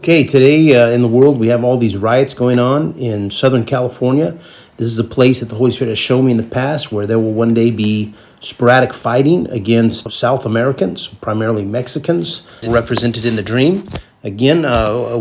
Okay, today in the world we have all these riots going on in Southern California. This is a place that the Holy Spirit has shown me in the past where there will one day be sporadic fighting against South Americans, primarily Mexicans, represented in the dream. Again,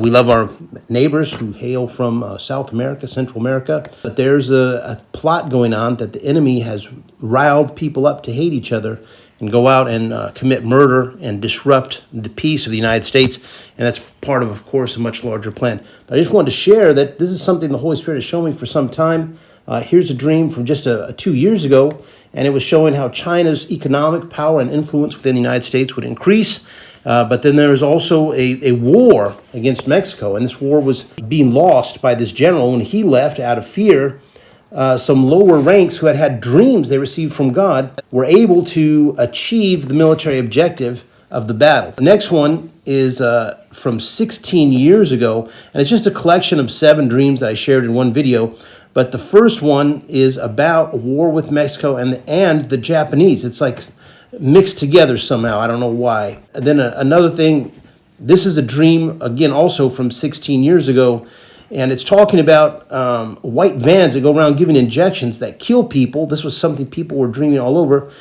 we love our neighbors who hail from South America, Central America, but there's a plot going on that the enemy has riled people up to hate each other and go out and commit murder and disrupt the peace of the United States. And that's part of course, a much larger plan. But I just wanted to share that this is something the Holy Spirit has shown me for some time. Here's a dream from just 2 years ago, and it was showing how China's economic power and influence within the United States would increase. But then there was also a war against Mexico, and this war was being lost by this general when he left out of fear. Some lower ranks who had had dreams they received from God were able to achieve the military objective of the battle. The next one is from 16 years ago, and it's just a collection of 7 dreams that I shared in one video. But the first one is about war with Mexico and the Japanese. It's like mixed together somehow. I don't know why. And then another thing, this is a dream, again, also from 16 years ago. And it's talking about white vans that go around giving injections that kill people. This was something people were dreaming all over.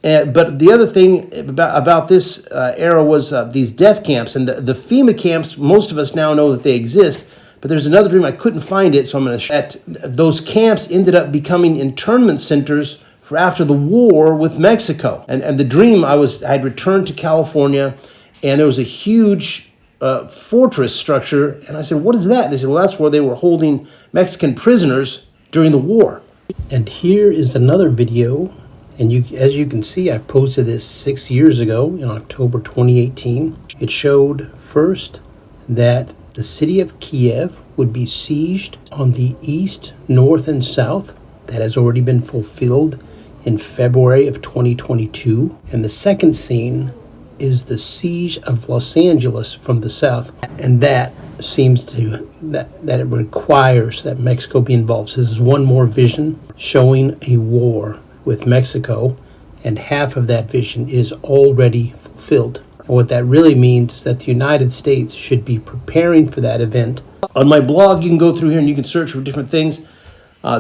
But the other thing about this era was these death camps. And the FEMA camps, most of us now know that they exist. But there's another dream, I couldn't find it, so I'm going to share it. Those camps ended up becoming internment centers for after the war with Mexico. And the dream, I had returned to California, and there was a huge fortress structure, and I said, what is that? They said, well, that's where they were holding Mexican prisoners during the war. And here is another video, and as you can see, I posted this 6 years ago in October 2018. It showed first that the city of Kiev would be sieged on the east, north, and south. That has already been fulfilled in February of 2022. And the second scene is the siege of Los Angeles from the south, and that seems to that it requires that Mexico be involved. So this is one more vision showing a war with Mexico, and half of that vision is already fulfilled. And what that really means is that the United States should be preparing for that event. On my blog, you can go through here and you can search for different things.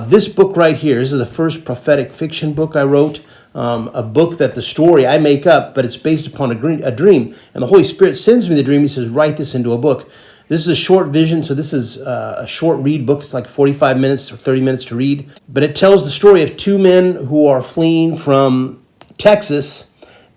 This book right here, this is the first prophetic fiction book I wrote. A book that the story I make up, but it's based upon a dream. And the Holy Spirit sends me the dream. He says, write this into a book. This is a short vision, so this is a short read book. It's like 45 minutes or 30 minutes to read. But it tells the story of 2 men who are fleeing from Texas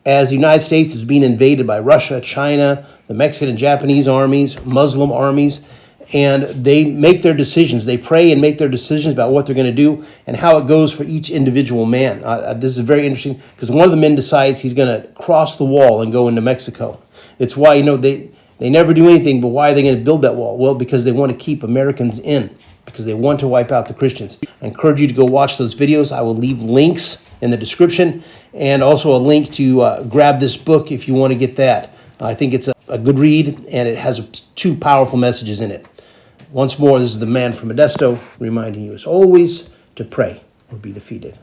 as the United States is being invaded by Russia, China, the Mexican and Japanese armies, Muslim armies. And they make their decisions. They pray and make their decisions about what they're going to do and how it goes for each individual man. This is very interesting because one of the men decides he's going to cross the wall and go into Mexico. It's why, they never do anything, but why are they going to build that wall? Well, because they want to keep Americans in, because they want to wipe out the Christians. I encourage you to go watch those videos. I will leave links in the description and also a link to grab this book if you want to get that. I think it's a good read, and it has 2 powerful messages in it. Once more, this is the man from Modesto reminding you as always to pray or be defeated.